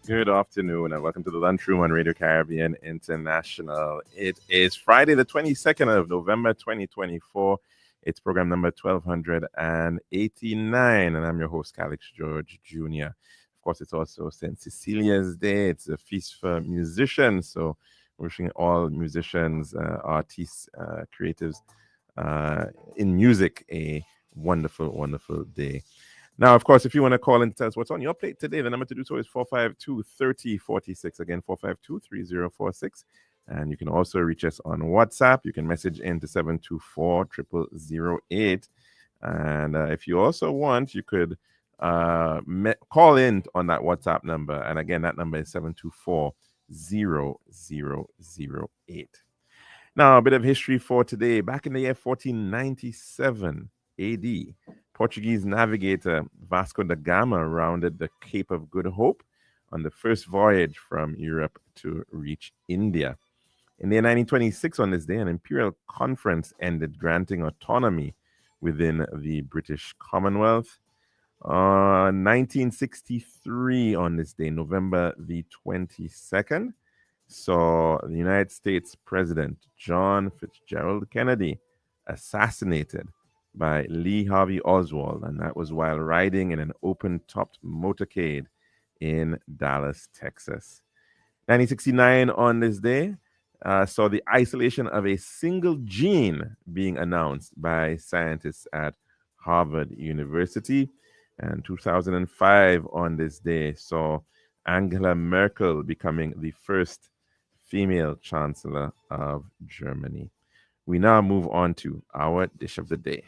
Good afternoon and welcome to the Lunchroom on Radio Caribbean International. It is Friday, the 22nd of November, 2024. It's program number 1289, and I'm your host, Calixte George Jr. Of course, it's also St. Cecilia's Day. It's a feast for musicians, so wishing all musicians, artists, creatives in music a wonderful, wonderful day. Now, of course, if you want to call and tell us what's on your plate today, the number to do so is 452 3046. Again, 452 3046. And you can also reach us on WhatsApp. You can message into 724 0008. And if you also want, you could call in on that WhatsApp number. And again, that number is 724 0008. Now, a bit of history for today. Back in the year 1497 AD, Portuguese navigator Vasco da Gama rounded the Cape of Good Hope on the first voyage from Europe to reach India. In the year 1926, on this day, an imperial conference ended granting autonomy within the British Commonwealth. 1963, on this day, November the 22nd, saw the United States President John Fitzgerald Kennedy assassinated by Lee Harvey Oswald, and that was while riding in an open-topped motorcade in Dallas, Texas. 1969, on this day, saw the isolation of a single gene being announced by scientists at Harvard University. And 2005, on this day, saw Angela Merkel becoming the first female chancellor of Germany. We now move on to our dish of the day.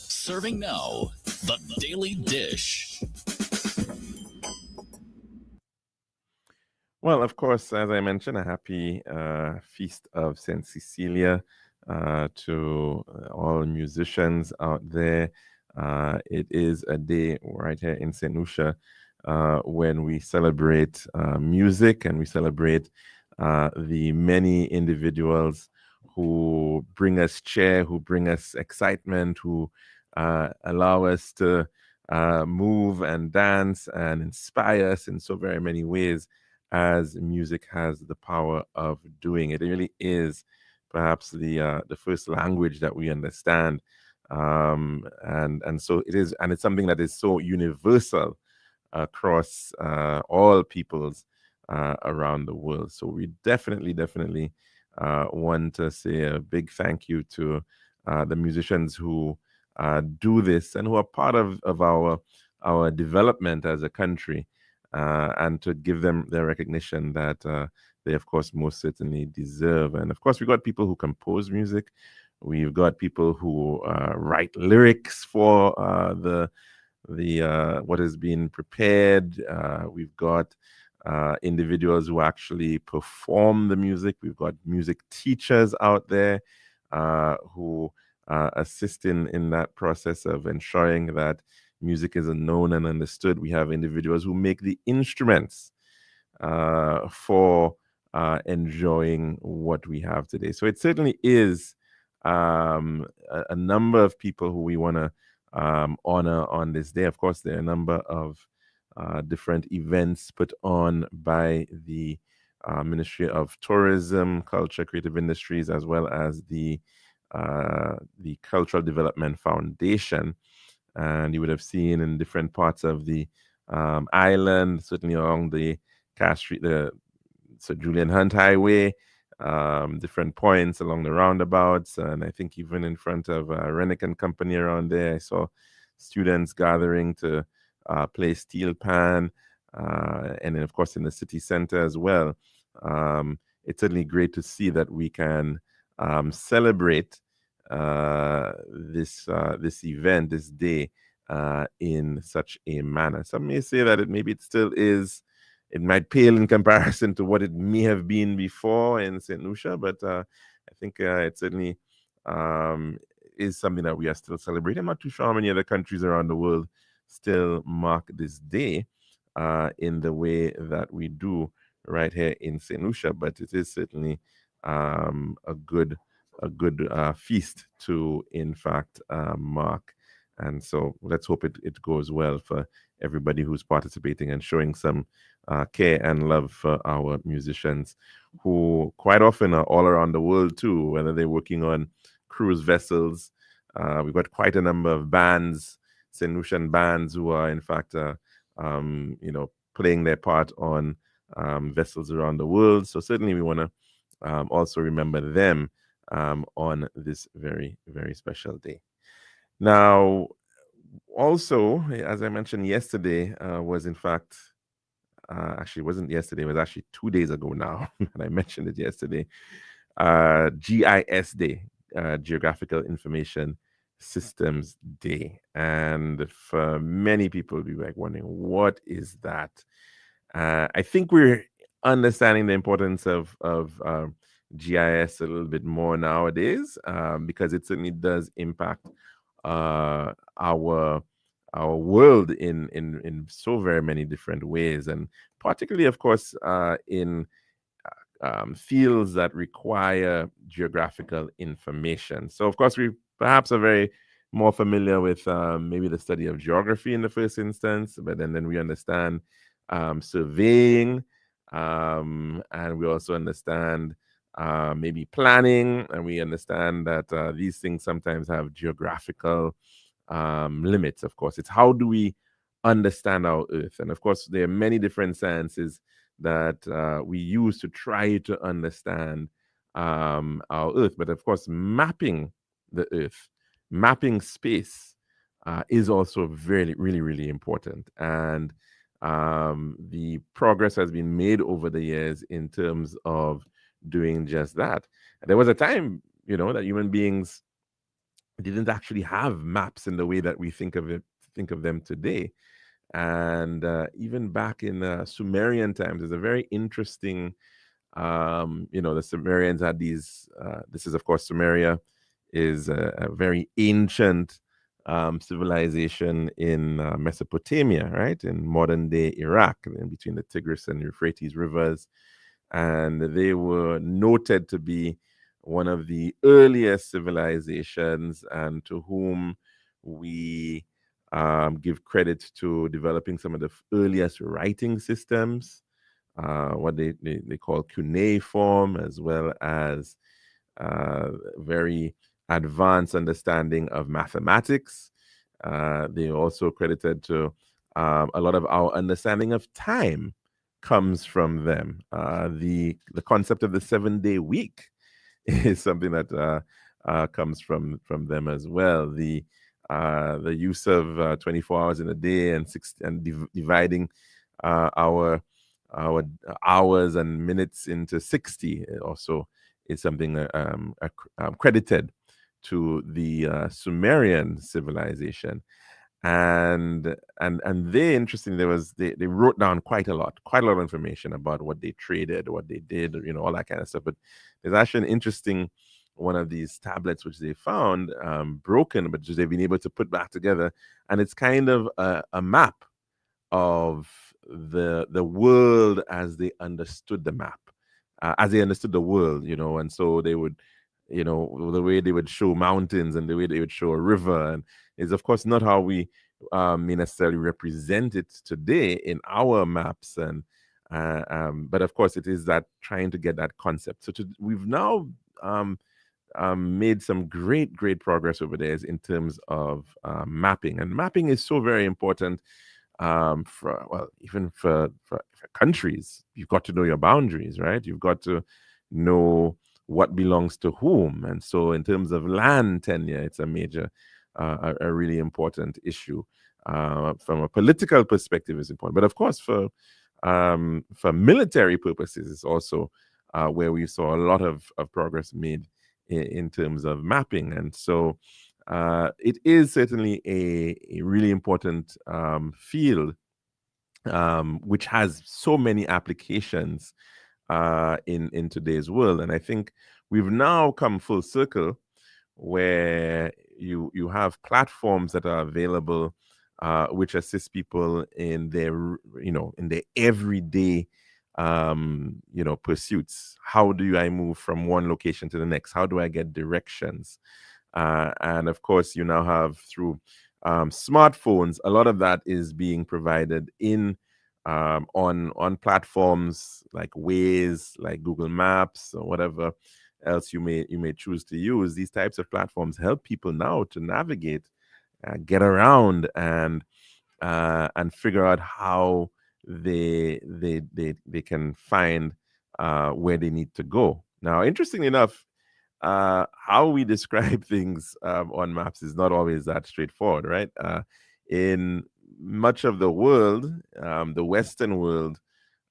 Serving now, the Daily Dish. Well, of course, as I mentioned, a happy feast of St. Cecilia to all musicians out there. It is a day right here in St. Lucia when we celebrate music and we celebrate the many individuals who bring us cheer, who bring us excitement, who allow us to move and dance and inspire us in so very many ways, as music has the power of doing. It really is perhaps the first language that we understand, and so it is, and it's something that is so universal across all peoples around the world. So we definitely want to say a big thank you to the musicians who do this and who are part of our development as a country. And to give them their recognition that they, of course, most certainly deserve. And of course, we've got people who compose music. We've got people who write lyrics for the what has been prepared. We've got individuals who actually perform the music. We've got music teachers out there who assist in that process of ensuring that music is known and understood. We have individuals who make the instruments for enjoying what we have today. So it certainly is a number of people who we want to honor on this day. Of course, there are a number of different events put on by the Ministry of Tourism, Culture, Creative Industries, as well as the Cultural Development Foundation. And you would have seen in different parts of the island, certainly along the Cass Street, the Sir Julian Hunt Highway, different points along the roundabouts, and I think even in front of Rennick and Company around there, I saw students gathering to play steel pan, and then of course in the city center as well. It's certainly great to see that we can celebrate this event, this day, in such a manner. Some may say that it still is. It might pale in comparison to what it may have been before in St. Lucia, but I think it certainly is something that we are still celebrating. I'm not too sure how many other countries around the world still mark this day, in the way that we do right here in St. Lucia, but it is certainly a good feast to, in fact, mark. And so let's hope it goes well for everybody who's participating and showing some care and love for our musicians, who quite often are all around the world too, whether they're working on cruise vessels. We've got quite a number of bands, St. Lucian bands, who are in fact, playing their part on vessels around the world. So certainly we want to also remember them on this very, very special day. Now, also, as I mentioned yesterday, was in fact, actually, it wasn't yesterday, it was actually 2 days ago now, and I mentioned it yesterday, GIS Day, Geographical Information Systems Day. And for many people, will be like wondering, what is that? I think we're understanding the importance of GIS a little bit more nowadays, because it certainly does impact our world in so very many different ways, and particularly, of course, in fields that require geographical information. So, of course, we perhaps are very more familiar with maybe the study of geography in the first instance, but then we understand surveying, and we also understand maybe planning, and we understand that these things sometimes have geographical limits. Of course, it's how do we understand our Earth, and of course, there are many different sciences that we use to try to understand our Earth. But of course, mapping the Earth, mapping space, is also really, really, really important. And the progress has been made over the years in terms of doing just that. There was a time, that human beings didn't actually have maps in the way that we think of them today. And even back in Sumerian times, there's a very interesting, the Sumerians had these, this is, of course, Sumeria is a very ancient civilization in Mesopotamia, right? In modern day Iraq, in between the Tigris and Euphrates rivers. And they were noted to be one of the earliest civilizations, and to whom we give credit to developing some of the earliest writing systems, what they call cuneiform, as well as very advanced understanding of mathematics. They also credited to a lot of our understanding of time comes from them. The concept of the 7-day week is something that comes from them as well. The use of 24 hours in a day and dividing our hours and minutes into 60 also is something credited to the Sumerian civilization. And they, interestingly, they wrote down quite a lot of information about what they traded, what they did, all that kind of stuff. But there's actually an interesting one of these tablets which they found broken, but they've been able to put back together, and it's kind of a map of the world as they understood the map, as they understood the world, and so they would, the way they would show mountains and the way they would show a river, and is of course not how we may necessarily represent it today in our maps, and but of course it is that trying to get that concept. So we've now made some great progress over there in terms of mapping, and mapping is so very important. Even for countries, you've got to know your boundaries, right? You've got to know what belongs to whom. And so in terms of land tenure, it's a major, a really important issue. From a political perspective, it's important. But of course, for military purposes, it's also where we saw a lot of progress made in terms of mapping. And so it is certainly a really important field, which has so many applications in today's world. And I think we've now come full circle where you have platforms that are available which assists people in their, in their everyday, pursuits. How do I move from one location to the next? How do I get directions? And of course, you now have through smartphones, a lot of that is being provided in on platforms like Waze, like Google Maps, or whatever else you may choose to use. These types of platforms help people now to navigate, get around, and figure out how they can find where they need to go. Now, interestingly enough, how we describe things on maps is not always that straightforward, right? In much of the world, the Western world,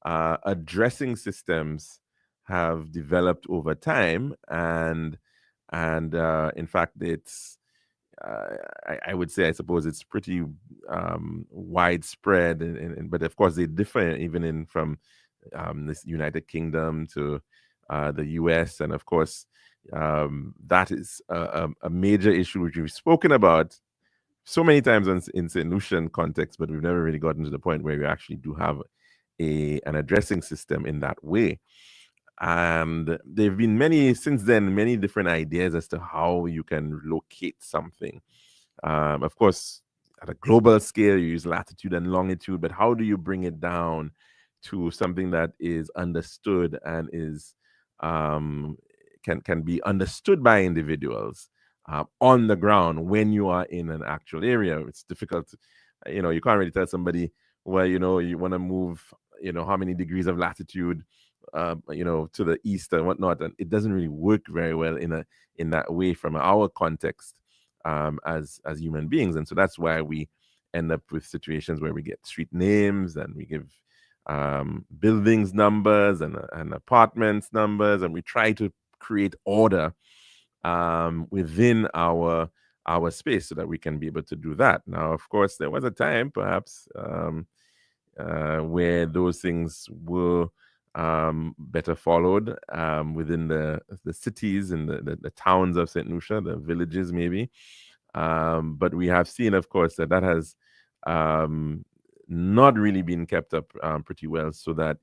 addressing systems have developed over time, and in fact, it's I would say, I suppose it's pretty widespread, but of course they differ even in from this United Kingdom to the US, and of course that is a major issue which we've spoken about so many times in St. Lucian context, but we've never really gotten to the point where we actually do have an addressing system in that way. And there have been since then, many different ideas as to how you can locate something. Of course, at a global scale, you use latitude and longitude, but how do you bring it down to something that is understood and is can be understood by individuals on the ground when you are in an actual area? It's difficult. You can't really tell somebody, well, you want to move, how many degrees of latitude, to the east and whatnot, and it doesn't really work very well in that way from our context as human beings. And so that's why we end up with situations where we get street names and we give buildings numbers and apartments numbers, and we try to create order within our space so that we can be able to do that. Now, of course, there was a time perhaps where those things were better followed within the cities and the towns of St. Lucia, the villages maybe. But we have seen, of course, that has not really been kept up pretty well, so that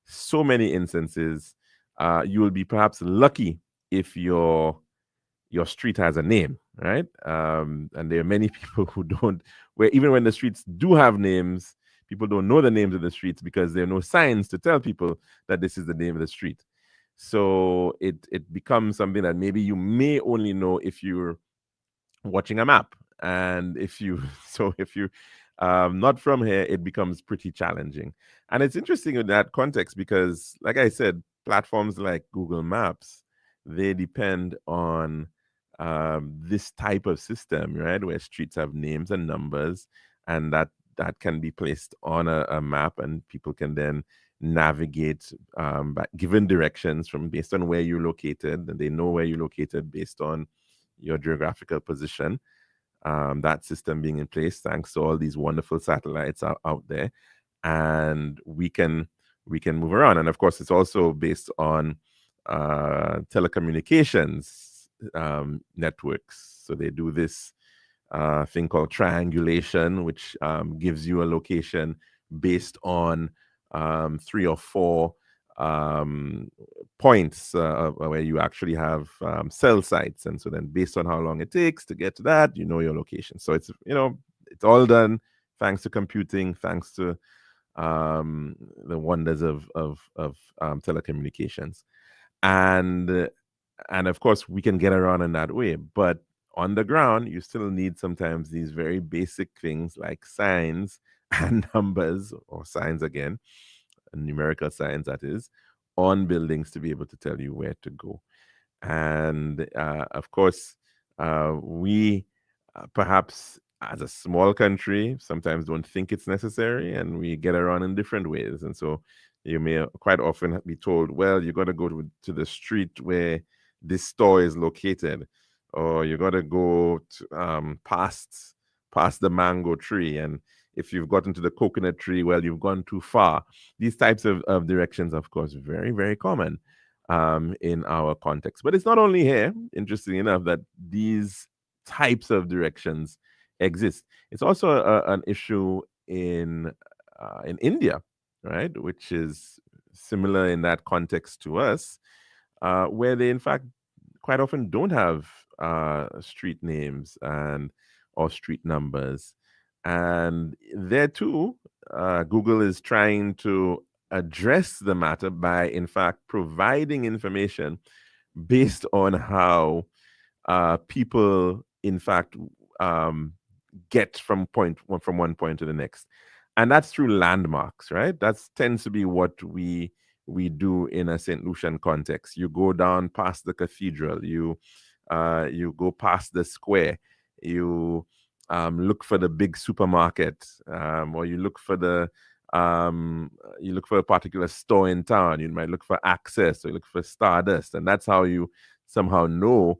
so many instances you will be perhaps lucky if your street has a name, right? And there are many people who don't, where even when the streets do have names, people don't know the names of the streets because there are no signs to tell people that this is the name of the street. So it becomes something that maybe you may only know if you're watching a map. And if you not from here, it becomes pretty challenging. And it's interesting in that context because, like I said, platforms like Google Maps, they depend on this type of system, right, where streets have names and numbers, and that can be placed on a map, and people can then navigate given directions from based on where you're located, and they know where you're located based on your geographical position. That system being in place thanks to all these wonderful satellites out there, and we can move around. And of course, it's also based on telecommunications networks. So they do this thing called triangulation, which gives you a location based on 3 or 4 points where you actually have cell sites. And so then based on how long it takes to get to that, you know your location. So it's all done thanks to computing, thanks to the wonders of telecommunications. And of course, we can get around in that way. But on the ground, you still need sometimes these very basic things like signs and numbers, or signs again, numerical signs, that is, on buildings to be able to tell you where to go. And of course, we perhaps as a small country sometimes don't think it's necessary, and we get around in different ways. And so you may quite often be told, well, you're going to go to the street where this store is located, or you got to go to, past the mango tree, and if you've gotten to the coconut tree, well, you've gone too far. These types of directions, of course, very, very common in our context. But it's not only here, interestingly enough, that these types of directions exist. It's also an issue in India, right, which is similar in that context to us, where they in fact quite often don't have street names and or street numbers, and there too, Google is trying to address the matter by in fact providing information based on how people in fact um, get from one point to the next, and that's through landmarks, right? That tends to be what we do in a St. Lucian context. You go down past the cathedral, you go past the square, you look for the big supermarket, or you look for a particular store in town. You might look for Access, or you look for Stardust, and that's how you somehow know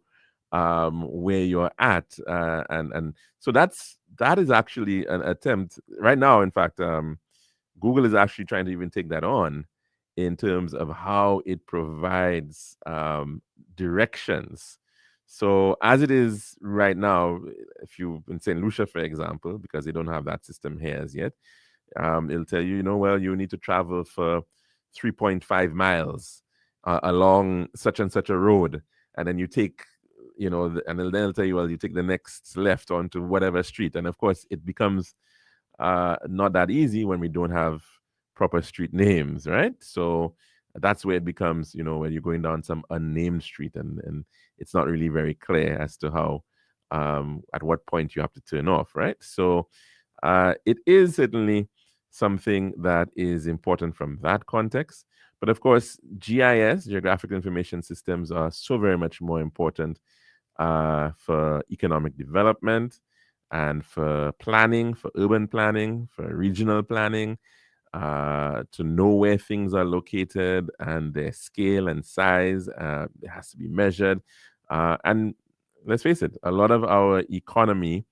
where you're at, and so that is actually an attempt right now. In fact, Google is actually trying to even take that on in terms of how it provides directions. So as it is right now, if you in St. Lucia, for example, because they don't have that system here as yet, it'll tell you, well, you need to travel for 3.5 miles along such and such a road, and then you take, and then they'll tell you, well, you take the next left onto whatever street, and of course, it becomes not that easy when we don't have proper street names, right? So that's where it becomes, when you're going down some unnamed street, and it's not really very clear as to how, at what point you have to turn off, right? So it is certainly something that is important from that context. But of course, GIS, geographical information systems, are so very much more important for economic development and for planning, for urban planning, for regional planning, to know where things are located and their scale and size. It has to be measured. And let's face it, a lot of our economy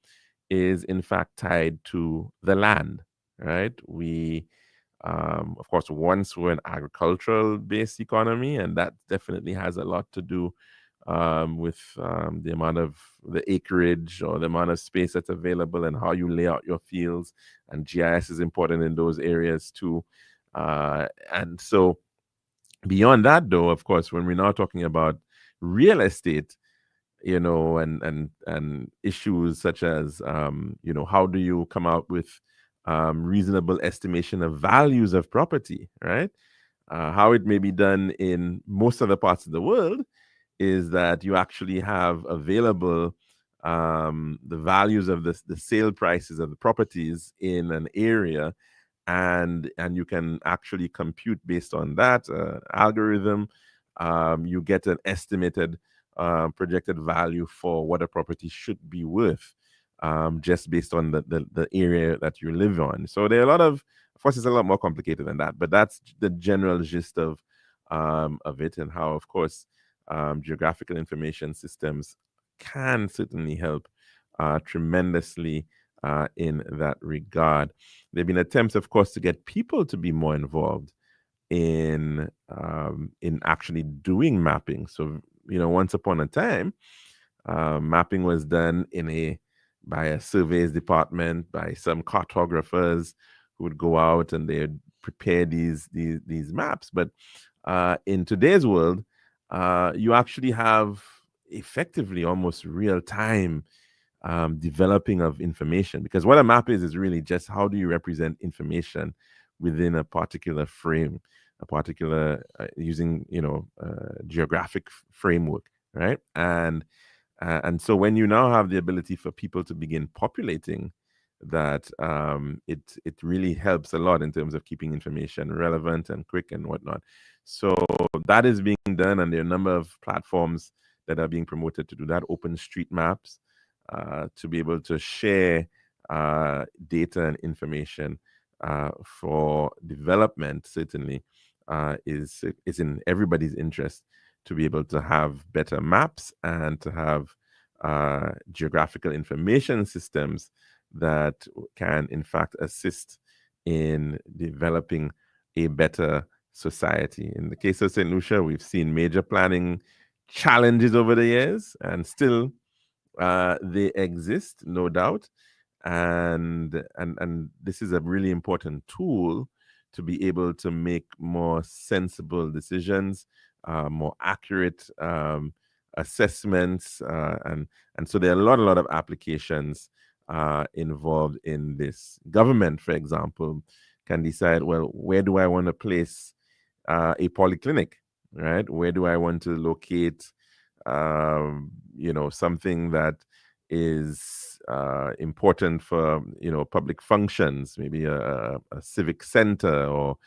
is in fact tied to the land, right? We, of course, once we're an agricultural based economy, and that definitely has a lot to do with the amount of the acreage or the amount of space that's available and how you lay out your fields. And GIS is important in those areas too. And so, beyond that, though, of course, when we're now talking about real estate, and issues such as, how do you come out with reasonable estimation of values of property, right? How it may be done in most other parts of the world is that you actually have available the values of the sale prices of the properties in an area, and you can actually compute based on that algorithm. You get an estimated projected value for what a property should be worth, just based on the area that you live on. So there are a lot of course, it's a lot more complicated than that, but that's the general gist of it, and how, of course, geographical information systems can certainly help tremendously in that regard. There have been attempts, of course, to get people to be more involved in actually doing mapping. So, once upon a time, mapping was done by a surveys department, by some cartographers who would go out and they'd prepare these maps. But in today's world, you actually have effectively almost real time developing of information, because what a map is really just how do you represent information within a particular frame, a particular using geographic framework, right? And so when you now have the ability for people to begin populating that, it really helps a lot in terms of keeping information relevant and quick and whatnot. So that is being done, and there are a number of platforms that are being promoted to do that. Open Street Maps, to be able to share data and information for development, certainly is in everybody's interest to be able to have better maps and to have geographical information systems that can, in fact, assist in developing a better society. In the case of St. Lucia, we've seen major planning challenges over the years, and still they exist, no doubt. and this is a really important tool to be able to make more sensible decisions, more accurate assessments, and so there are a lot of applications involved in this. Government, for example, can decide, well, where do I want to place a polyclinic, right? Where do I want to locate, something that is important for, public functions, maybe a civic center, or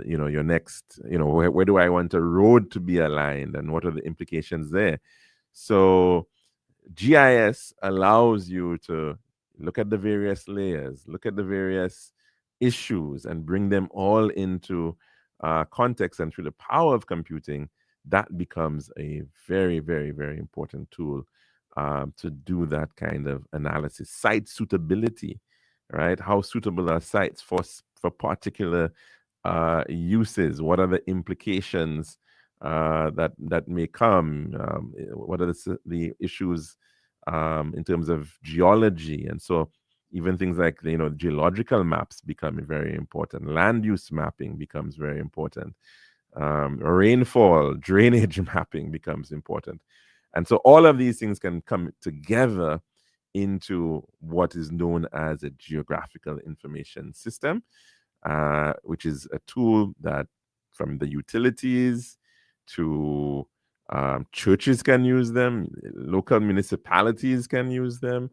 your next, where do I want a road to be aligned, and what are the implications there? So GIS allows you to look at the various layers, look at the various issues, and bring them all into context. And through the power of computing, that becomes a very, very, very important tool to do that kind of analysis. Site suitability, right? How suitable are sites for particular uses? What are the implications that may come? What are the issues in terms of geology? And so even things like geological maps become very important. Land use mapping becomes very important. Rainfall, drainage mapping becomes important. And so all of these things can come together into what is known as a geographical information system, which is a tool that, from the utilities to churches, can use them, local municipalities can use them.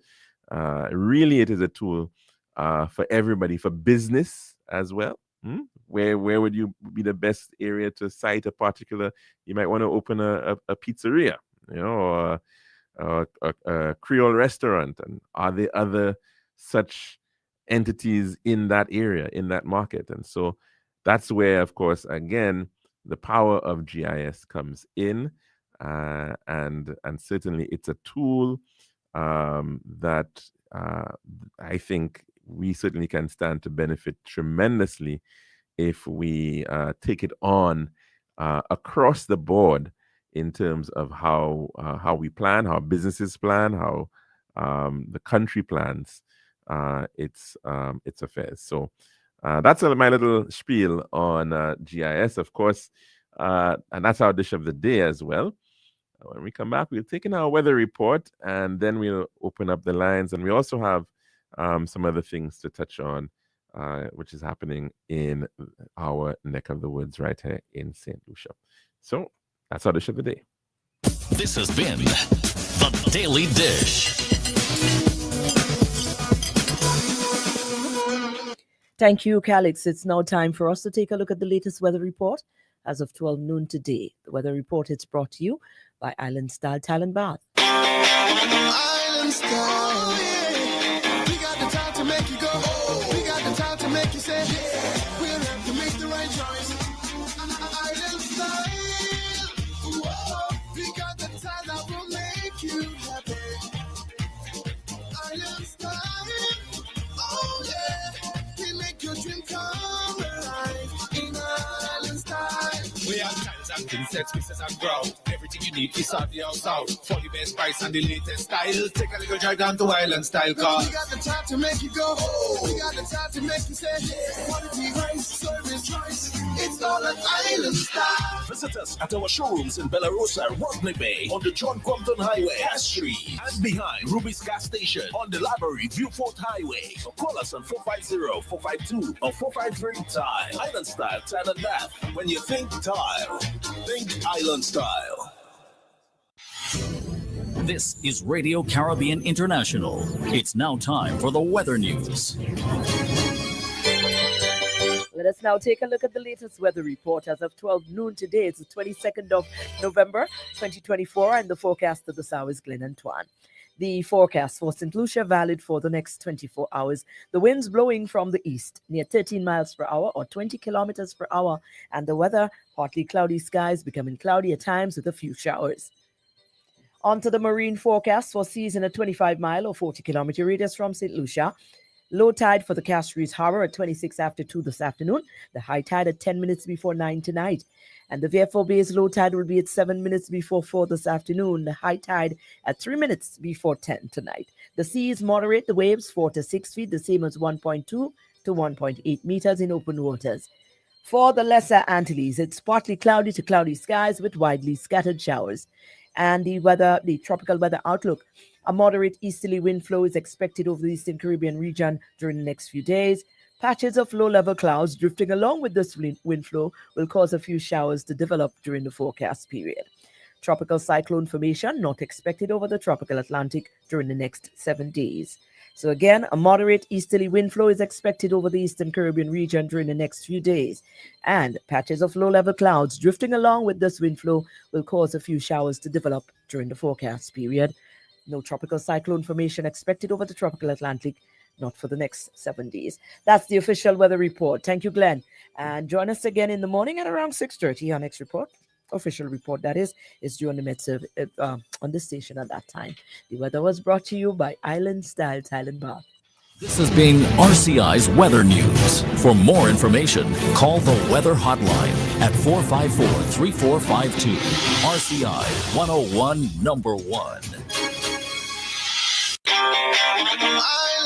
Really, it is a tool for everybody, for business as well. Where would you be the best area to site a particular? You might want to open a pizzeria, or a Creole restaurant, and are there other such entities in that area, in that market? And so that's where, of course, again, the power of GIS comes in, and certainly it's a tool that I think we certainly can stand to benefit tremendously if we take it on across the board, in terms of how we plan, how businesses plan, how the country plans its affairs. So that's my little spiel on GIS, of course, and that's our dish of the day as well. When we come back, we'll take in our weather report, and then we'll open up the lines, and we also have some other things to touch on, which is happening in our neck of the woods right here in St. Lucia. So that's our dish of the day. This has been The Daily Dish. Thank you, Calixte. It's now time for us to take a look at the latest weather report as of 12 noon today. The weather report is brought to you by Island Style Talent Bath. Island Style, yeah. We got the time to make you go. We got the time to make you say, yeah. We'll have to make the right choice. Island Style, whoa. We got the time that will make you happy. Island Style, oh yeah. We make your dream come alive in Island Style. We have times and princess, pieces and grow. Everything you need is on the house out. For the best price and the latest style. Take a little drive down to Island Style car. We got the time to make you go. We got the time to make you say, yeah. Quality rice, service choice. It's all an Island Style. Visit us at our showrooms in Bellarosa, Rodney Bay, on the John Compton Highway, Cass Street, and behind Ruby's Gas Station on the Library Viewfort Highway. So call us on 450-452 or 453-TILE. Island Style, Tile and Bath. When you think tile, think Island Style. This is Radio Caribbean International. It's now time for the weather news. Let us now take a look at the latest weather report as of 12 noon today. It's the 22nd of November, 2024, and the forecast of the hour is Glen Antoine. The forecast for St. Lucia valid for the next 24 hours. The winds blowing from the east near 13 miles per hour or 20 kilometers per hour, and the weather partly cloudy skies becoming cloudy at times with a few showers. On to the marine forecast for seas in a 25-mile or 40-kilometer radius from St. Lucia. Low tide for the Castries Harbor at 26 after 2 this afternoon. The high tide at 10 minutes before 9 tonight. And the VFO Bay's low tide will be at 7 minutes before 4 this afternoon. The high tide at 3 minutes before 10 tonight. The sea is moderate. The waves 4 to 6 feet, the same as 1.2 to 1.8 meters in open waters. For the Lesser Antilles, it's partly cloudy to cloudy skies with widely scattered showers. And the tropical weather outlook. A moderate easterly wind flow is expected over the Eastern Caribbean region during the next few days. Patches of low-level clouds drifting along with this wind flow will cause a few showers to develop during the forecast period. Tropical cyclone formation not expected over the tropical Atlantic during the next 7 days. So again, a moderate easterly wind flow is expected over the Eastern Caribbean region during the next few days. And patches of low-level clouds drifting along with this wind flow will cause a few showers to develop during the forecast period. No tropical cyclone formation expected over the tropical Atlantic, not for the next 7 days. That's the official weather report. Thank you, Glenn. And join us again in the morning at around 6:30. Our next report, official report that is due on the Met on the station at that time. The weather was brought to you by Island Style Tile and Bath. This has been RCI's Weather News. For more information, call the Weather Hotline at 454-3452. RCI 101 number 1.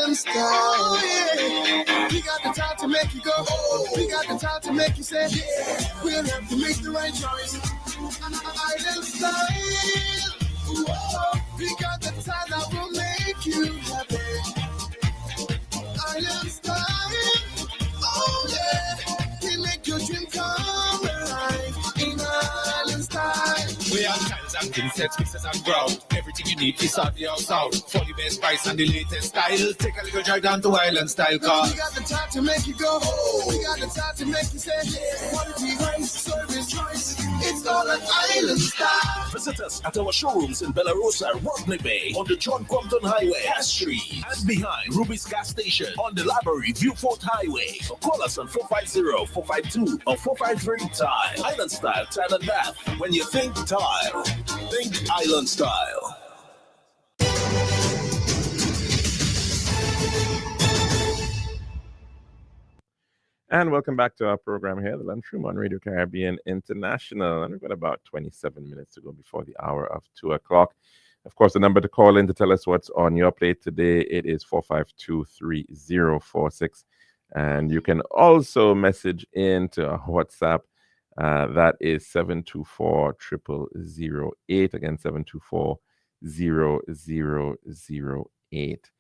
Island style, yeah. We got the time to make you go. We got the time to make you say, yeah. We'll have to make the right choice. Island style, whoa. We got the time that will make you happy. Island style, oh yeah. We make your dream come alive in Island style. We have tiles and thin sets, mixes and ground. Everything you need is on the house out. For the best price and the latest style. Take a little drive down to Island Style car. We got the time to make you go. We got the time to make you say, yeah. Quality, price, service, choice. It's all an Island Style. Visit us at our showrooms in Bellarosa, Rodney Bay, on the John Compton Highway, Cass Street, and behind Ruby's Gas Station on the Library Viewfort Highway. So call us on 450-452 or 453-TILE. Island Style, Tile and Bath. When you think tile, think Island Style. And welcome back to our program here, the Lunchroom on Radio Caribbean International. And we've got about 27 minutes to go before the hour of 2 o'clock. Of course, the number to call in to tell us what's on your plate today, it is 452-3046. And you can also message in to our WhatsApp. That is 724-0008. Again, 724-0008.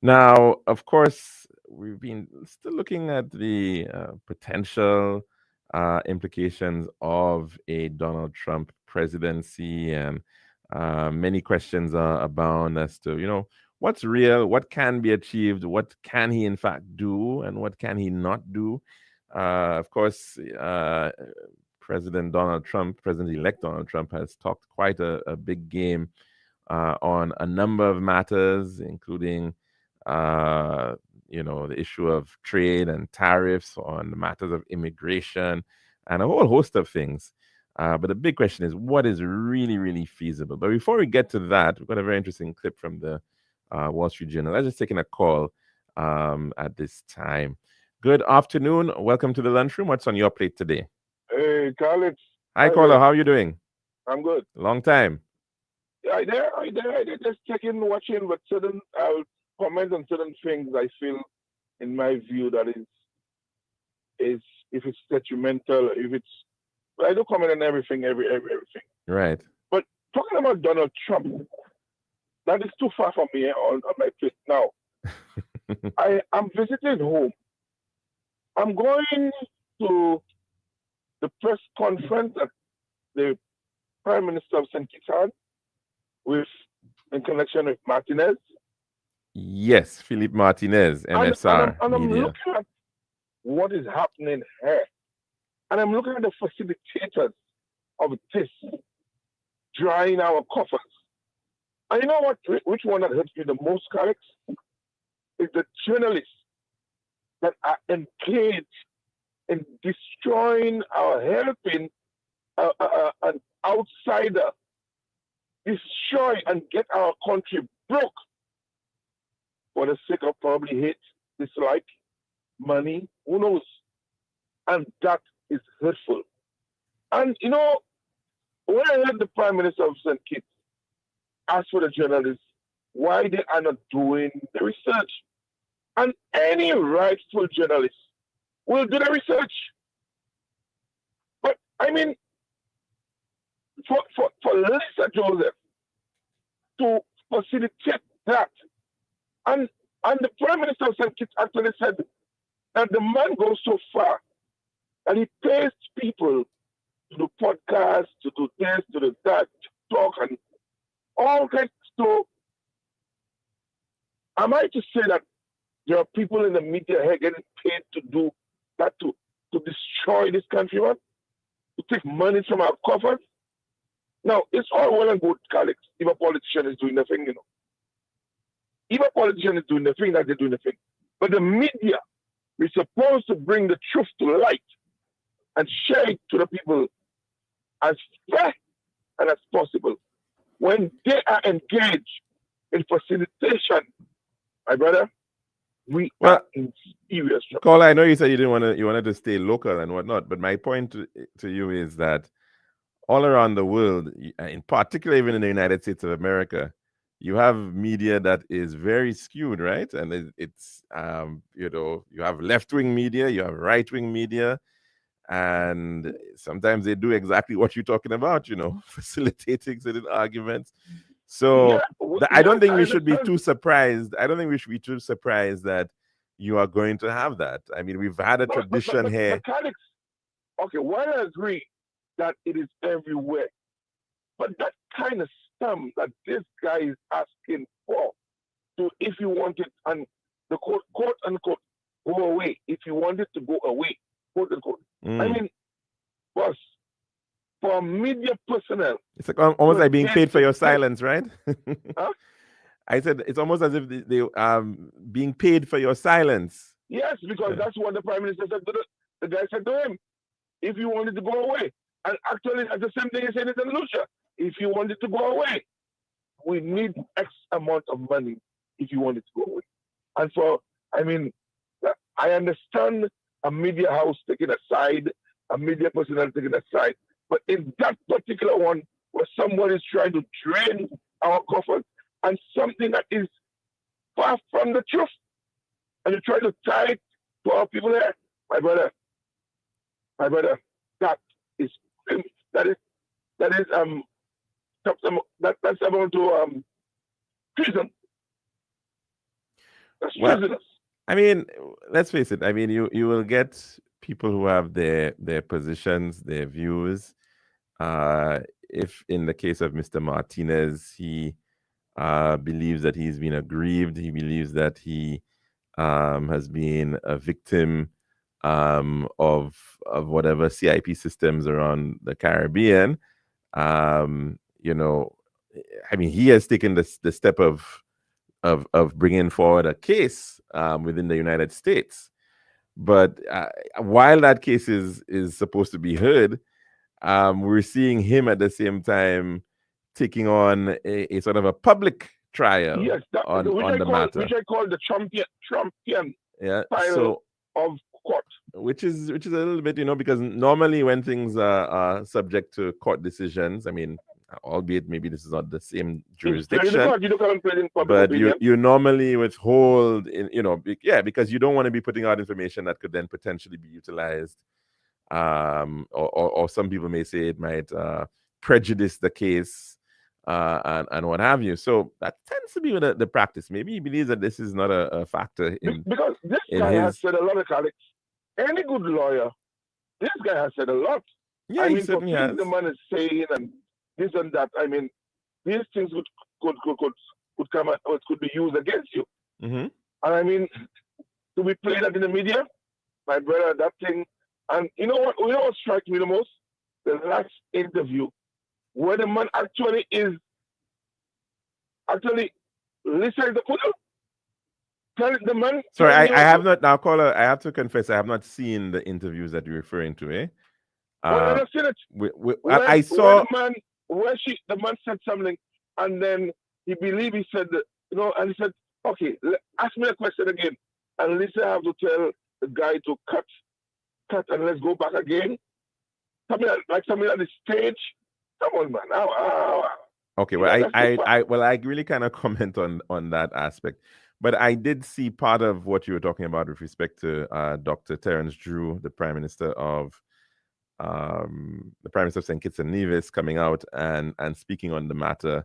Now, of course, we've been still looking at the potential implications of a Donald Trump presidency, and many questions are abound as to, what's real, what can be achieved, what can he in fact do, and what can he not do. Of course, President-elect Donald Trump has talked quite a big game on a number of matters, including the issue of trade and tariffs, on the matters of immigration, and a whole host of things. But the big question is, what is really, really feasible? But before we get to that, we've got a very interesting clip from the Wall Street Journal. Let's just take in a call at this time. Good afternoon. Welcome to the Lunchroom. What's on your plate today? Hey, Calixte. Hi, caller. How are you doing? I'm good. Long time. I just checking, watching, but I'll comment on certain things I feel, in my view, that is if it's detrimental, I don't comment on everything. Right. But talking about Donald Trump, that is too far from me on my plate now. I'm visiting home. I'm going to the press conference at the Prime Minister of St. Kitts had in connection with Martinez. Yes, Philippe Martinez, MSR. And I'm Media. looking at what is happening here. And I'm looking at the facilitators of this, drying our coffers. And you know what? Which one that hurts me the most, Calixte? Is the journalists that are engaged in destroying or helping an outsider destroy and get our country broke for the sake of probably hate dislike, money, who knows? And that is hurtful. And you know, when I heard the Prime Minister of St. Kitts ask for the journalists why they are not doing the research, and any rightful journalist will do the research. But I mean, for Lisa Joseph to facilitate that, and the Prime Minister of St. Kitts actually said that the man goes so far that he pays people to do podcasts, to do this, to do that, to talk, and all kinds. So, am I to say that there are people in the media here getting paid to do that, to destroy this country, man? To take money from our coffers? Now, it's all well and good, Calixte, if a politician is doing the thing, you know. If a politician is doing the thing, that they're doing the thing. But the media is supposed to bring the truth to light and share it to the people as fair and as possible. When they are engaged in facilitation, my brother, we are in serious trouble. Cole, I know you said you wanted to stay local and whatnot, but my point to you is that all around the world, in particular even in the United States of America, you have media that is very skewed, right? And it's you have left-wing media, you have right-wing media, and sometimes they do exactly what you're talking about, facilitating certain arguments. So I don't think we should be too surprised. I don't think we should be too surprised that you are going to have that. I mean, we've had a tradition here. Okay, while I agree that it is everywhere, but that kind of sum that this guy is asking for, to if you want it, and the quote unquote, go away, if you want it to go away, quote unquote. I mean, boss, for media personnel, it's like almost like being paid for your silence, right? Huh? I said it's almost as if they being paid for your silence. Yes, because that's what the Prime Minister said. The guy said to him, if you want it to go away. And actually, that's the same thing he said in St. Lucia. If you want it to go away, we need X amount of money if you want it to go away. And I understand a media house taking a side, a media personnel taking a side, but in that particular one, where someone is trying to drain our coffers and something that is far from the truth, and you try to tie it to our people there, my brother, that's about to treason. That's treasonous. I mean, let's face it. I mean, you will get people who have their positions, their views. If in the case of Mr. Martinez, he believes that he's been aggrieved, he believes that he has been a victim of whatever CIP systems around the Caribbean. I mean, he has taken the step of bringing forward a case within the United States. But while that case is supposed to be heard, we're seeing him at the same time taking on a sort of a public trial on the matter. Which I call the Trumpian style of court. Which is a little bit, because normally when things are subject to court decisions, I mean, albeit maybe this is not the same jurisdiction, but you normally withhold, because you don't want to be putting out information that could then potentially be utilized, or some people may say it might prejudice the case, and what have you. So that tends to be the practice. Maybe he believes that this is not a factor in because this guy has said a lot of Calixte. Any good lawyer, this guy has said a lot. Yeah, I he mean, certainly has. The man is saying and this and that. I mean, these things could come out, or could be used against you. Mm-hmm. And I mean, to be played that in the media, my brother, that thing. And you know what strikes me the most? The last interview, where the man actually listening to Kudu. The man. Sorry, I have not now, caller. I have to confess, I have not seen the interviews that you're referring to. I've seen it. I saw the man said something, and then he said, and he said, okay, ask me a question again. and listen, I have to tell the guy to cut, and let's go back again. Something like something at the stage. Come on, man. Okay, You well, know, that's the I really cannot comment on that aspect, but I did see part of what you were talking about with respect to Dr. Terence Drew, the Prime Minister of St. Kitts and Nevis, coming out and speaking on the matter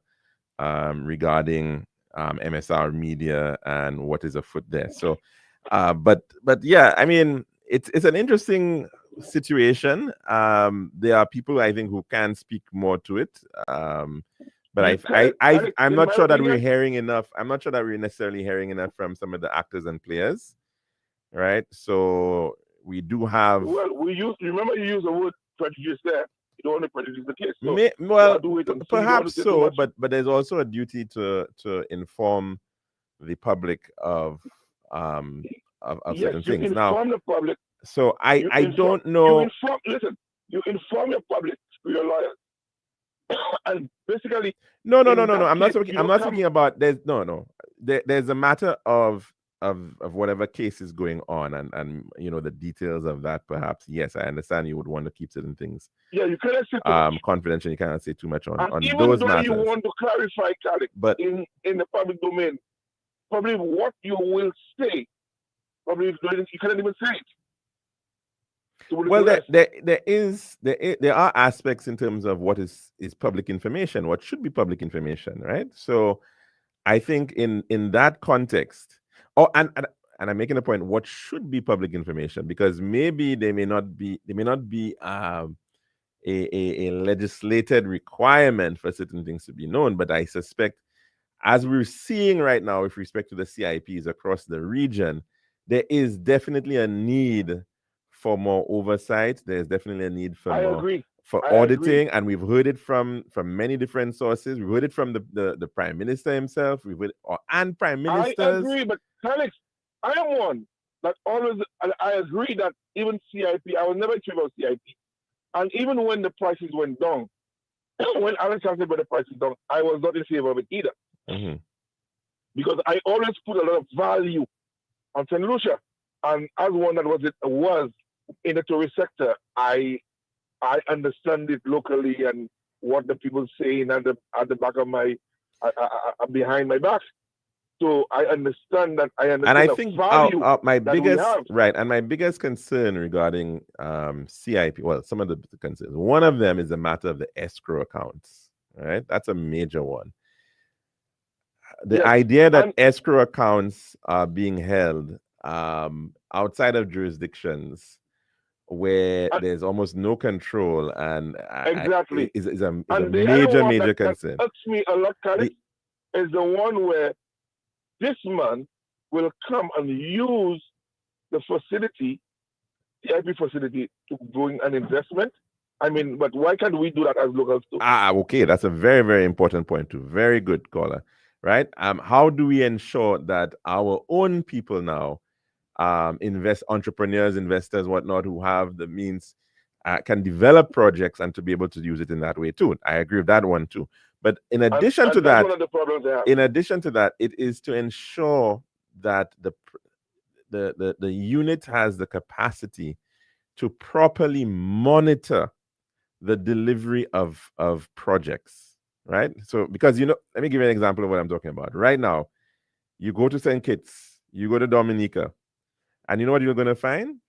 regarding MSR media and what is afoot there. So, but yeah, I mean, it's an interesting situation. There are people I think who can speak more to it. But I'm not sure that we're hearing enough. I'm not sure that we're necessarily hearing enough from some of the actors and players, right? So we do have. Well, remember you used the word prejudice there. You don't want to prejudice the case. So perhaps so, but there's also a duty to inform the public of certain things. Now, inform the public. So I don't know. You inform your public through your lawyers. And basically, no. I'm not talking about there's a matter of whatever case is going on and the details of that. Perhaps yes, I understand you would want to keep certain things. Yeah, you cannot say confidential. You cannot say too much on even those though matters. You want to clarify, Calixte, but in the public domain, probably what you will say, probably you cannot even say it. Well, there are aspects in terms of what is public information, what should be public information, right? So I think in that context, and I'm making a point, what should be public information, because maybe they may not be a legislated requirement for certain things to be known, but I suspect, as we're seeing right now with respect to the CIPs across the region, there is definitely a need for more oversight. There's definitely a need for auditing, and we've heard it from many different sources. We've heard it from the Prime Minister himself. And Prime Ministers. I agree, but Calixte, I am one that always. I agree that even CIP, I was never in favor of CIP, and even when the prices went down, when Alex said about the prices down, I was not in favor of it either, because I always put a lot of value on St. Lucia, and as one that was in the tourist sector, I understand it locally and what the people saying at the back of my behind my back. So I understand that. And I think my biggest concern regarding CIP, well, some of the concerns. One of them is the matter of the escrow accounts. Right, that's a major one. The idea that escrow accounts are being held outside of jurisdictions where there's almost no control and is a major concern. That irks me a lot, Calixte, is the one where this man will come and use the facility, the IP facility, to bring an investment. I mean, but why can't we do that as locals too? Okay, that's a very, very important point too. Very good, caller. Right? How do we ensure that our own people now, entrepreneurs, investors, whatnot, who have the means, can develop projects and to be able to use it in that way too? I agree with that one too. But in addition to that, it is to ensure that the unit has the capacity to properly monitor the delivery of projects. Right? So, because, let me give you an example of what I'm talking about. Right now, you go to St. Kitts, you go to Dominica, and you know what you're going to find?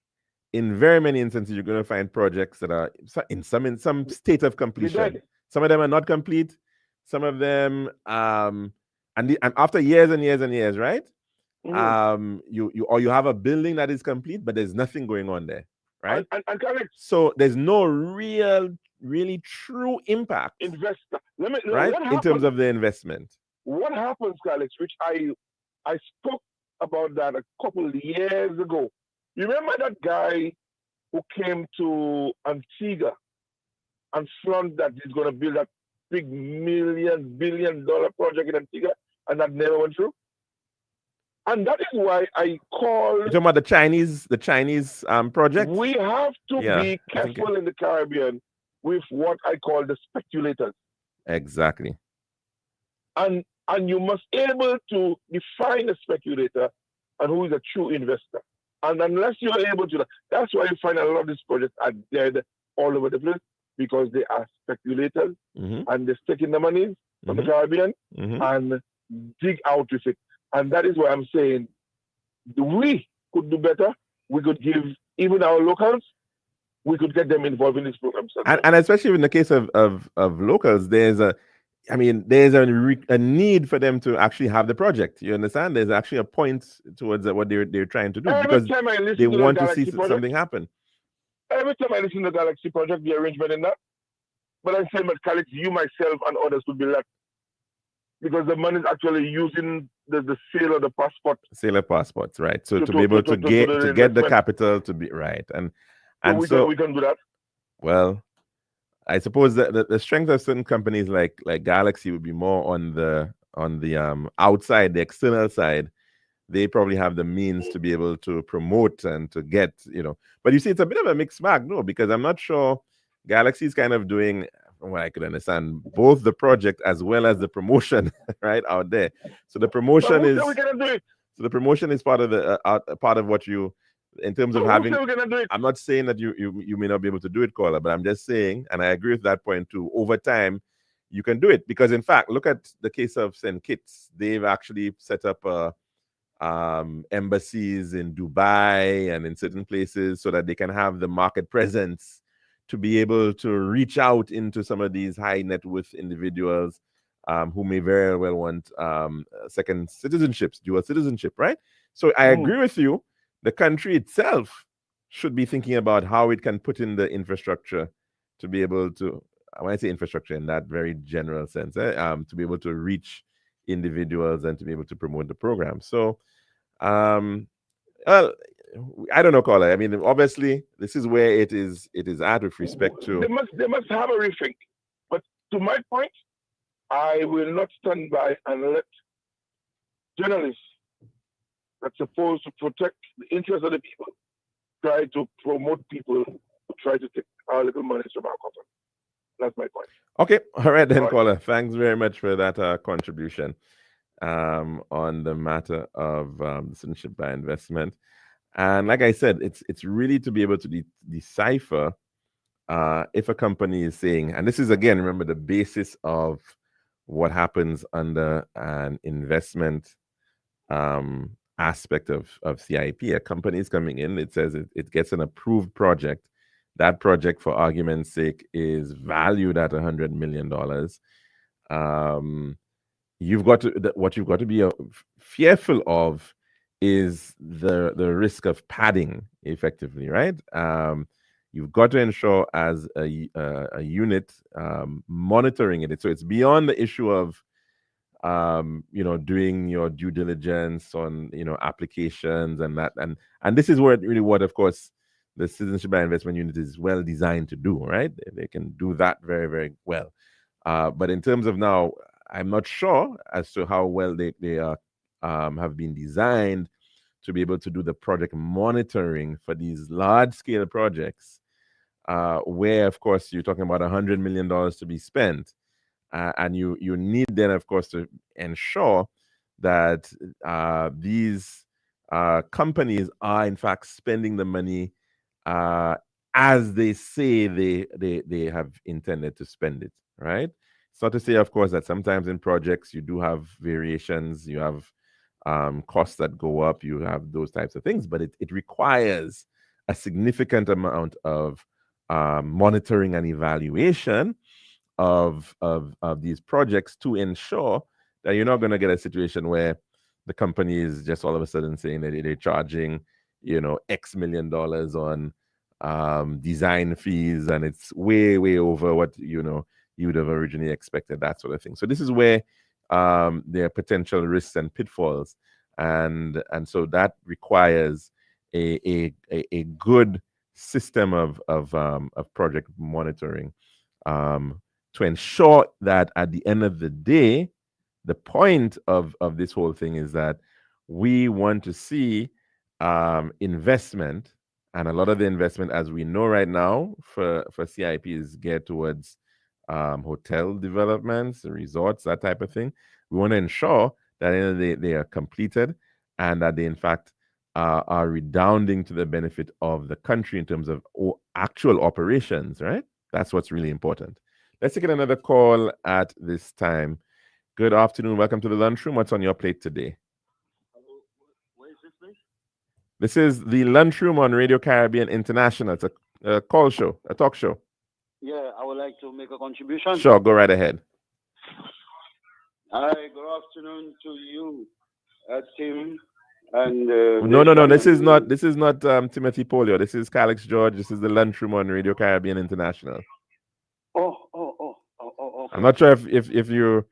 In very many instances, you're going to find projects that are in some state of completion. Some of them are not complete. Some of them, and after years and years and years, right? You have a building that is complete, but there's nothing going on there, right? So there's no really true impact, investor. Right? In terms of the investment. What happens, Calixte, which I spoke about that a couple of years ago. You remember that guy who came to Antigua and flaunted that he's going to build that big billion-dollar project in Antigua, and that never went through? And that is why I call... You're talking about the Chinese project? We have to be careful in the Caribbean with what I call the speculators. Exactly. And you must be able to define a speculator and who is a true investor. And unless you're able to, that's why you find a lot of these projects are dead all over the place, because they are speculators and they're taking the money from the Caribbean and dig out with it. And that is why I'm saying we could do better. We could give even our locals, we could get them involved in this program. And especially in the case of locals, there's a need for them to actually have the project. You understand? There's actually a point towards what they're trying to do, because they want to see something happen. Every time I listen to the Calixte project, the arrangement in that, but I'm saying, but Calixte, you, myself, and others would be left, because the money is actually using the sale of the passport. Sale of passports, right? So to be able to get the capital to be right, and so we can do that. Well, I suppose that the strength of certain companies like Calixte would be more on the outside, the external side. They probably have the means to be able to promote and to get, But you see, it's a bit of a mixed bag, no? Because I'm not sure Calixte is kind of doing, from what I could understand, both the project as well as the promotion, right, out there. So the promotion is part of part of what you. In terms of having, I'm not saying that you may not be able to do it, Caller, but I'm just saying, and I agree with that point too, over time, you can do it. Because in fact, look at the case of St. Kitts. They've actually set up embassies in Dubai and in certain places so that they can have the market presence to be able to reach out into some of these high net worth individuals who may very well want second citizenships, dual citizenship, right? So I agree with you. The country itself should be thinking about how it can put in the infrastructure to be able to, when I say infrastructure in that very general sense, to be able to reach individuals and to be able to promote the program. So, well, I don't know, Caller. I mean, obviously, this is where it is at with respect to. They must have a rethink. But to my point, I will not stand by and let journalists that's supposed to protect the interests of the people try to promote people who try to take our little money from our company. That's my point. Okay. All right then, Caller. Thanks very much for that contribution on the matter of citizenship by investment. And like I said, it's really to be able to decipher if a company is saying, and this is, again, remember, the basis of what happens under an investment aspect of CIP. A company is coming in, it says it gets an approved project. That project, for argument's sake, is valued at $100 million. What you've got to be fearful of is the risk of padding, effectively, right? You've got to ensure as a unit monitoring it. So it's beyond the issue of doing your due diligence on, applications and that. And this is what, of course, the Citizenship by Investment Unit is well designed to do, right? They can do that very, very well. But in terms of now, I'm not sure as to how well they have been designed to be able to do the project monitoring for these large-scale projects, where, of course, you're talking about $100 million to be spent. And you need then, of course, to ensure that these companies are, in fact, spending the money as they say they have intended to spend it, right? It's not to say, of course, that sometimes in projects you do have variations, you have costs that go up, you have those types of things, but it requires a significant amount of monitoring and evaluation of these projects to ensure that you're not going to get a situation where the company is just all of a sudden saying that they're charging, X million dollars on design fees, and it's way, way over what you would have originally expected, that sort of thing. So this is where there are potential risks and pitfalls, and so that requires a good system of project monitoring to ensure that at the end of the day, the point of this whole thing is that we want to see investment, and a lot of the investment, as we know right now, for CIP is geared towards hotel developments, resorts, that type of thing. We want to ensure that at the end of the day, they are completed and that they, in fact, are redounding to the benefit of the country in terms of actual operations, right? That's what's really important. Let's take another call at this time. Good afternoon. Welcome to the Lunchroom. What's on your plate today? Where is this place? This is the Lunchroom on Radio Caribbean International. It's a call show, a talk show. Yeah, I would like to make a contribution. Sure, go right ahead. Hi, good afternoon to you, Tim. And no. This is not Timothy Polio. This is Calixte George. This is the Lunchroom on Radio Caribbean International. Okay. I'm not sure if you,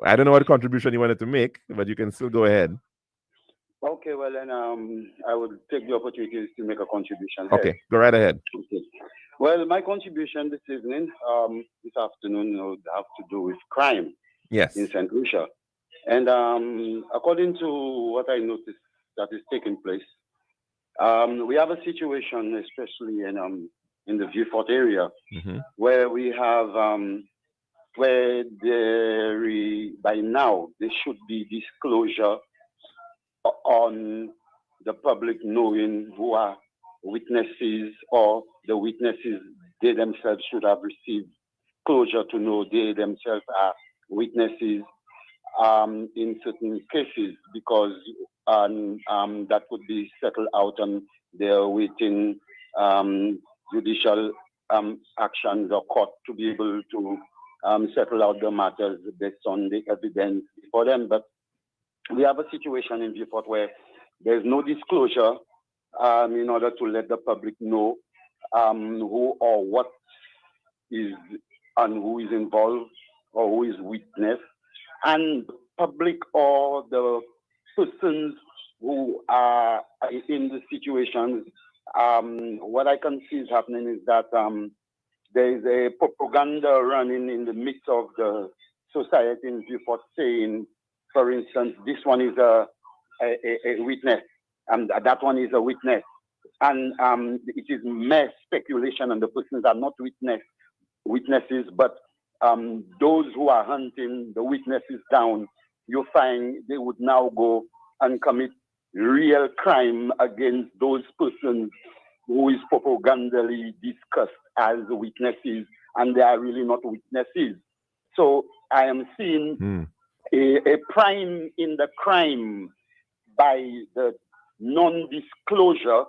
I don't know what contribution you wanted to make, but you can still go ahead. Okay, well then I would take the opportunity to make a contribution. Okay, go right ahead. Okay. Well, my contribution this evening, this afternoon, would have to do with crime. Yes. In St. Lucia. And according to what I noticed that is taking place, we have a situation, especially in the Vieux-Fort area, where we have where by now there should be disclosure on the public knowing who are witnesses, or the witnesses they themselves should have received closure to know they themselves are witnesses in certain cases, because that could be settled out and they're waiting judicial actions or court to be able to settle out the matters based on the evidence before them. But we have a situation in Vieux-Fort where there's no disclosure in order to let the public know who or what is and who is involved or who is witness, and public or the persons who are in the situations. What I can see is happening is that there is a propaganda running in the midst of the society in Vieux-Fort, saying, for instance, this one is a witness, and that one is a witness. And it is mere speculation, and the persons are not witnesses, but those who are hunting the witnesses down, you find they would now go and commit real crime against those persons who is propagandally discussed as witnesses, and they are really not witnesses. So I am seeing a prime in the crime by the non-disclosure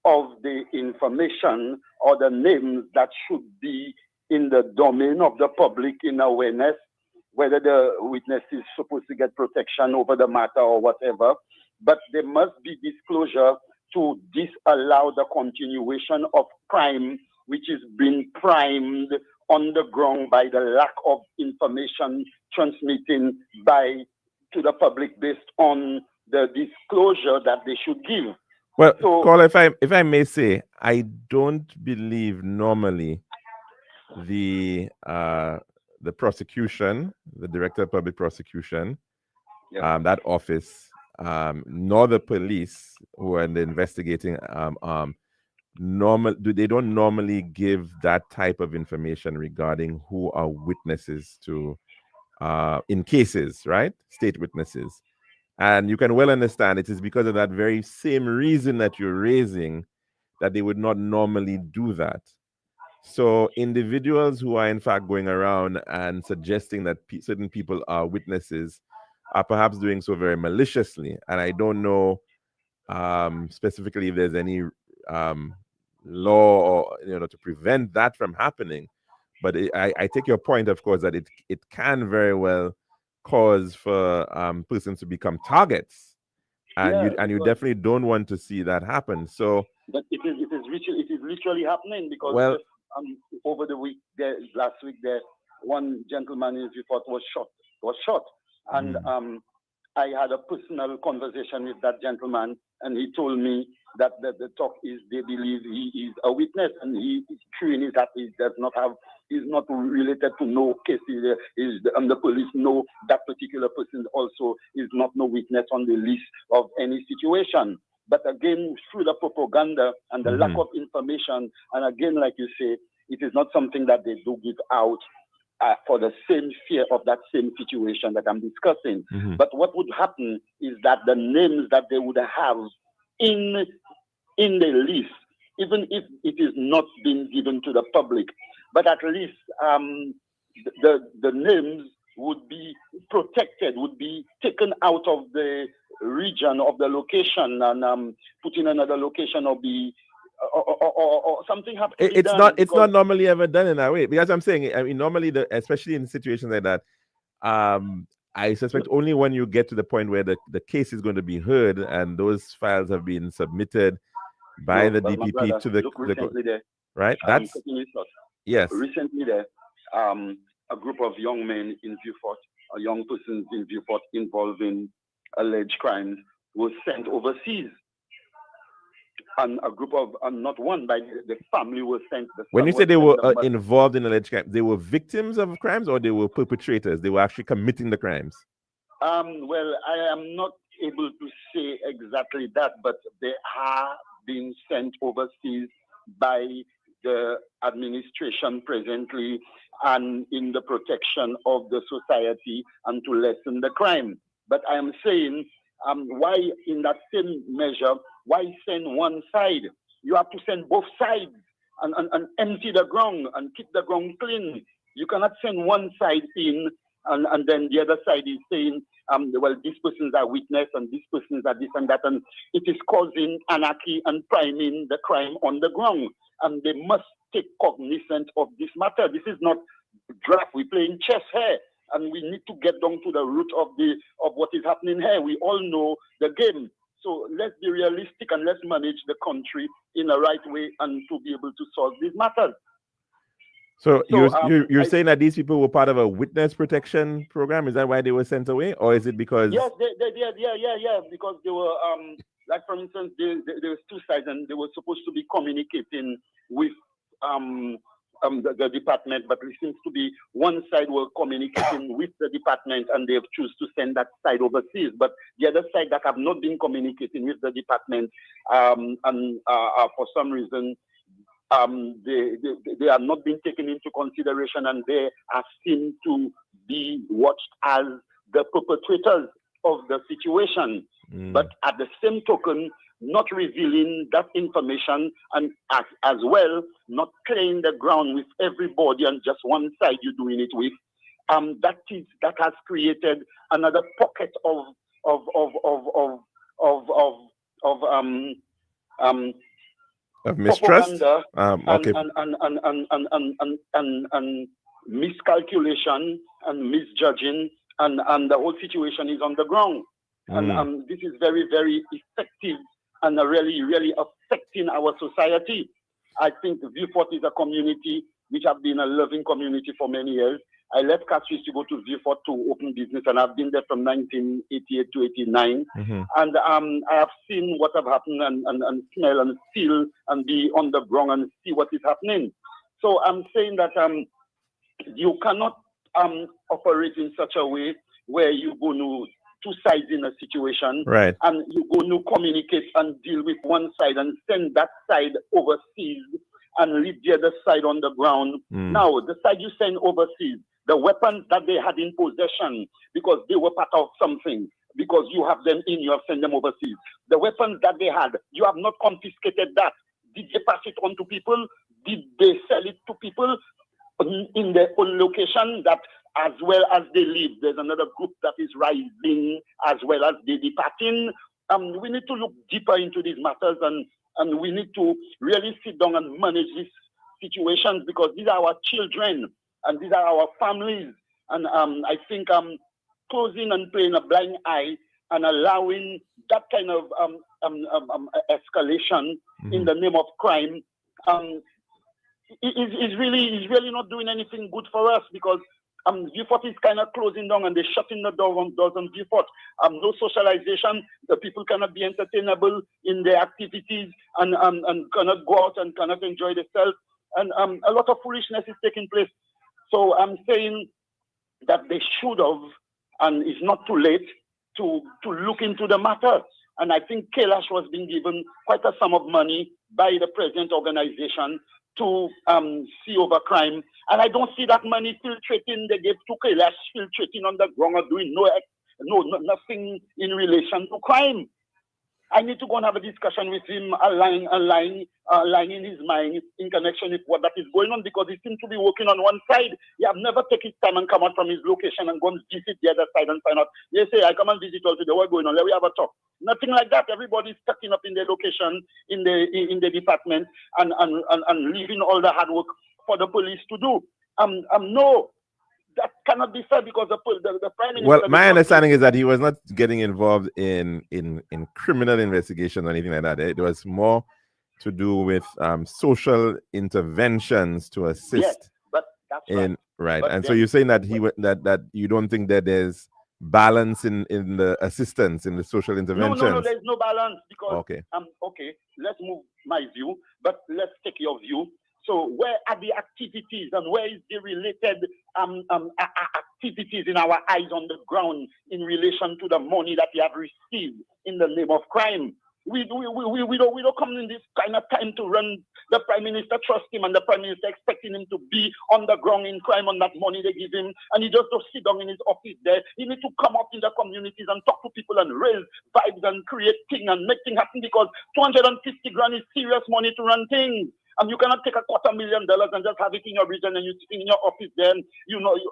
of the information or the names that should be in the domain of the public in awareness, whether the witness is supposed to get protection over the matter or whatever. But there must be disclosure to disallow the continuation of crime, which is being primed on the ground by the lack of information transmitting to the public based on the disclosure that they should give. Well, so, Caller, if I may say, I don't believe normally the prosecution, the Director of Public Prosecution, that office, nor the police who are in the investigating they don't normally give that type of information regarding who are witnesses to in cases, right? State witnesses. And you can well understand it is because of that very same reason that you're raising that they would not normally do that. So individuals who are in fact going around and suggesting that certain people are witnesses are perhaps doing so very maliciously. And I don't know specifically if there's any law or, to prevent that from happening. But I take your point, of course, that it can very well cause for persons to become targets, and you definitely don't want to see that happen. So, but it is literally happening, because over the week, last week, one gentleman in Vieux-Fort was shot, and I had a personal conversation with that gentleman, and he told me that the talk is they believe he is a witness, and he is true in that he does not have. Is not related to no cases. The police know that particular person also is not no witness on the list of any situation. But again, through the propaganda and the lack of information, and again, like you say, it is not something that they do give out for the same fear of that same situation that I'm discussing. But what would happen is that the names that they would have in the list, even if it is not being given to the public, but at least the names would be protected, would be taken out of the region of the location and put in another location or be or something happens. It's not normally ever done in that way, because I'm saying, I mean, normally especially in situations like that, I suspect only when you get to the point where the case is going to be heard and those files have been submitted by the DPP to the recently there, right. That's yes. Recently there, a group of young men in Vieux-Fort, young persons in Vieux-Fort involved in alleged crimes was sent overseas. And a group of, not one, by the family was sent. When you say they were involved in alleged crimes, they were victims of crimes or they were perpetrators? They were actually committing the crimes? Well, I am not able to say exactly that, but they are being sent overseas by the administration presently and in the protection of the society and to lessen the crime. But I am saying, why in that same measure, why send one side? You have to send both sides and empty the ground and keep the ground clean. You cannot send one side in and then the other side is saying, well, these persons are witness and these persons are this and that, and it is causing anarchy and priming the crime on the ground. And they must take cognizance of this matter. This is not draft. We're playing chess here, and we need to get down to the root of what is happening here. We all know the game. So let's be realistic and let's manage the country in the right way and to be able to solve these matters. So you're saying that these people were part of a witness protection program? Is that why they were sent away, or is it because? Yes, yeah. Because they were like, for instance, there was two sides, and they were supposed to be communicating with the department, but it seems to be one side were communicating with the department, and they have chosen to send that side overseas. But the other side that have not been communicating with the department, and for some reason, they are not being taken into consideration, and they are seen to be watched as the perpetrators of the situation. But at the same token, not revealing that information, and as well not clearing the ground with everybody and just one side you're doing it with. That has created another pocket of mistrust, and miscalculation and misjudging, and the whole situation is on the ground. And this is very, very effective and really, really affecting our society. I think Vieux-Fort is a community which has been a loving community for many years. I left Calixte to go to Vieux-Fort to open business, and I've been there from 1988 to 89. And I have seen what have happened and smell and feel and be on the ground and see what is happening. So I'm saying that you cannot operate in such a way where you go to two sides in a situation, right? And you go to communicate and deal with one side and send that side overseas and leave the other side on the ground. Now, the side you send overseas, the weapons that they had in possession, because they were part of something, because you have them in, you have sent them overseas. The weapons that they had, you have not confiscated that. Did they pass it on to people? Did they sell it to people in their own location? That as well as they live, there's another group that is rising as well as they departing. We need to look deeper into these matters, and we need to really sit down and manage these situations, because these are our children and these are our families. And I think closing and playing a blind eye and allowing that kind of escalation in the name of crime is really not doing anything good for us, because Vieux-Fort is kind of closing down and they're shutting the doors on Vieux-Fort. No socialization. The people cannot be entertainable in their activities and cannot go out and cannot enjoy themselves. And a lot of foolishness is taking place. So I'm saying that they should have, and it's not too late, to look into the matter. And I think Calixte was being given quite a sum of money by the present organization to see over crime. And I don't see that money filtrating. They gave to Calixte filtrating on the ground or doing nothing in relation to crime. I need to go and have a discussion with him, aligning his mind in connection with what that is going on, because he seems to be working on one side. He have never taken his time and come out from his location and go and visit the other side and find out. They say, I come and visit all today, what's going on? Let we have a talk. Nothing like that. Everybody's stucking up in their location, in the department, and leaving all the hard work for the police to do. No. That cannot be fair, because the Prime Minister... Well, my understanding is that he was not getting involved in criminal investigation or anything like that. It was more to do with social interventions to assist. Yes, but that's right. But and then, so you're saying that that you don't think that there's balance in the assistance, in the social interventions? No, there's no balance, because... Okay. Okay, let's move my view, but let's take your view. So where are the activities, and where is the related activities in our eyes on the ground in relation to the money that we have received in the name of crime? We don't come in this kind of time to run the Prime Minister, trust him, and the Prime Minister expecting him to be on the ground in crime on that money they give him, and he just don't sit down in his office there. He needs to come up in the communities and talk to people and raise vibes and create things and make things happen, because 250 grand is serious money to run things. And you cannot take $250,000 and just have it in your region and you're sitting in your office there. And,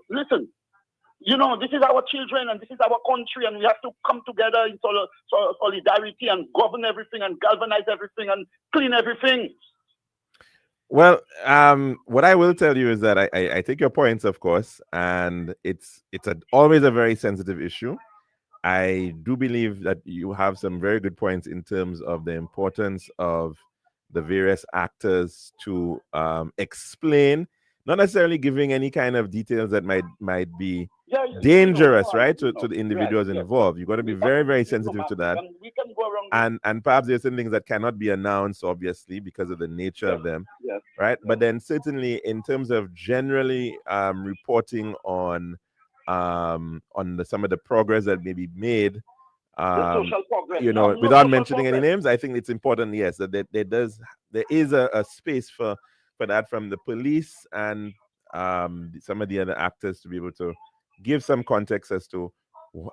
listen, this is our children and this is our country, and we have to come together in solidarity and govern everything and galvanize everything and clean everything. Well, what I will tell you is that I take your points, of course, and it's always a very sensitive issue. I do believe that you have some very good points in terms of the importance of the various actors to explain, not necessarily giving any kind of details that might be dangerous, right, to the individuals involved. You've got to be very, very sensitive to that. We can go around and perhaps there's some things that cannot be announced, obviously, because of the nature of them, right? But then certainly in terms of generally reporting on some of the progress that may be made, social progress. without mentioning any names, I think it's important, yes, that there is a space for that from the police and some of the other actors to be able to give some context as to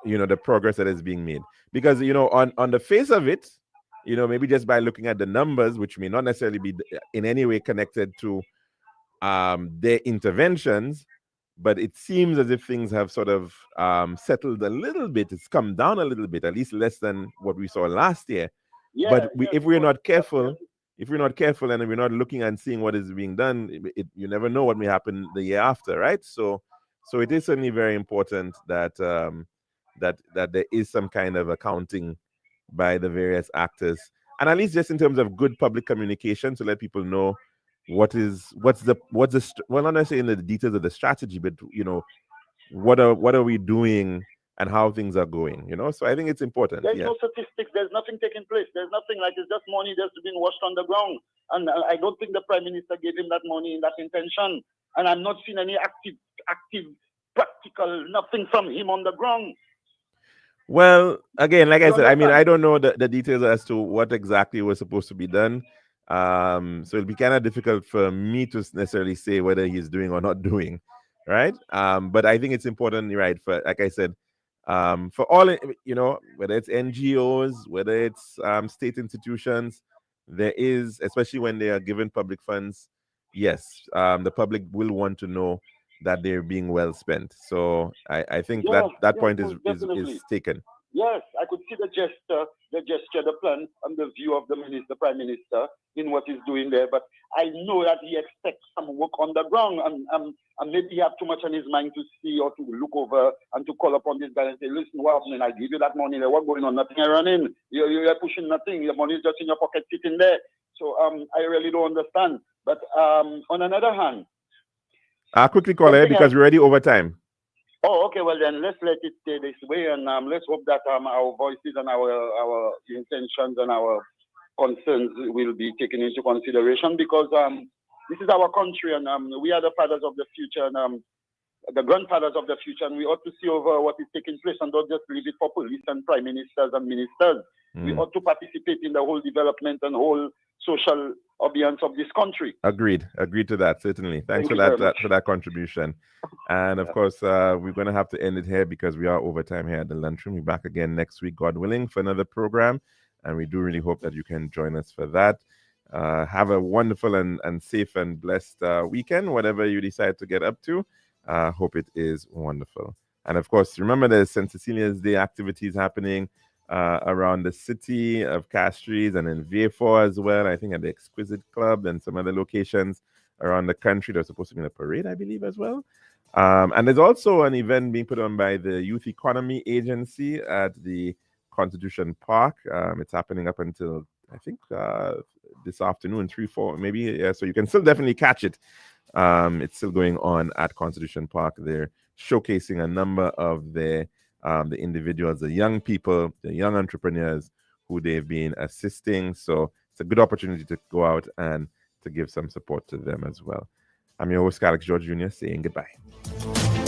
the progress that is being made. Because on the face of it, maybe just by looking at the numbers, which may not necessarily be in any way connected to their interventions, but it seems as if things have sort of settled a little bit. It's come down a little bit, at least less than what we saw last year. But if we're not careful, and we're not looking and seeing what is being done, you never know what may happen the year after, right? So it is certainly very important that that there is some kind of accounting by the various actors, and at least just in terms of good public communication to let people know what's the well, not necessarily in the details of the strategy, but what are we doing and how things are going. So I think it's important. There's no statistics. There's nothing taking place. There's nothing, like, it's just money that's being washed on the ground. And I don't think the Prime Minister gave him that money in that intention. And I'm not seeing any active, practical, nothing from him on the ground. Well, again, like I said, I mean, I don't know the details as to what exactly was supposed to be done. So it'll be kind of difficult for me to necessarily say whether he's doing or not doing, right? But I think it's important, right, for, like I said, for all, whether it's NGOs, whether it's state institutions, there is, especially when they are given public funds, yes, the public will want to know that they're being well spent. So I think that point is taken. Yes, I could see the gesture, the plan, and the view of the Prime Minister in what he's doing there. But I know that he expects some work on the ground, and maybe he have too much on his mind to see or to look over and to call upon this guy and say, listen, what happening? I give you that money there. What's going on? Nothing running. You're pushing nothing. Your money is just in your pocket sitting there. So I really don't understand. But on another hand, I'll quickly call it because we're already over time. Oh, okay. Well, then let's let it stay this way, and let's hope that our voices and our intentions and our concerns will be taken into consideration, because this is our country, and we are the fathers of the future, and the grandfathers of the future, and we ought to see over what is taking place and don't just leave it for police and prime ministers and ministers. We ought to participate in the whole development and whole social ambience of this country. Agreed to that, certainly. Thanks Thank for you very that much. for that contribution. And of course, we're going to have to end it here because we are overtime here at the Lunchroom. We're back again next week, God willing, for another program. And we do really hope that you can join us for that. Have a wonderful and safe and blessed weekend, whatever you decide to get up to. Hope it is wonderful. And of course, remember there's St. Cecilia's Day activities happening around the city of Castries and in Vieux as well. I think at the Exquisite Club and some other locations around the country. There's supposed to be a parade, I believe, as well. And there's also an event being put on by the Youth Economy Agency at the Constitution Park. It's happening up until, I think, this afternoon, 3, 4, maybe. Yeah, so you can still definitely catch it. It's still going on at Constitution Park. They're showcasing a number of the individuals, the young people, the young entrepreneurs who they've been assisting. So it's a good opportunity to go out and to give some support to them as well. I'm your host, Calixte George Jr., saying goodbye.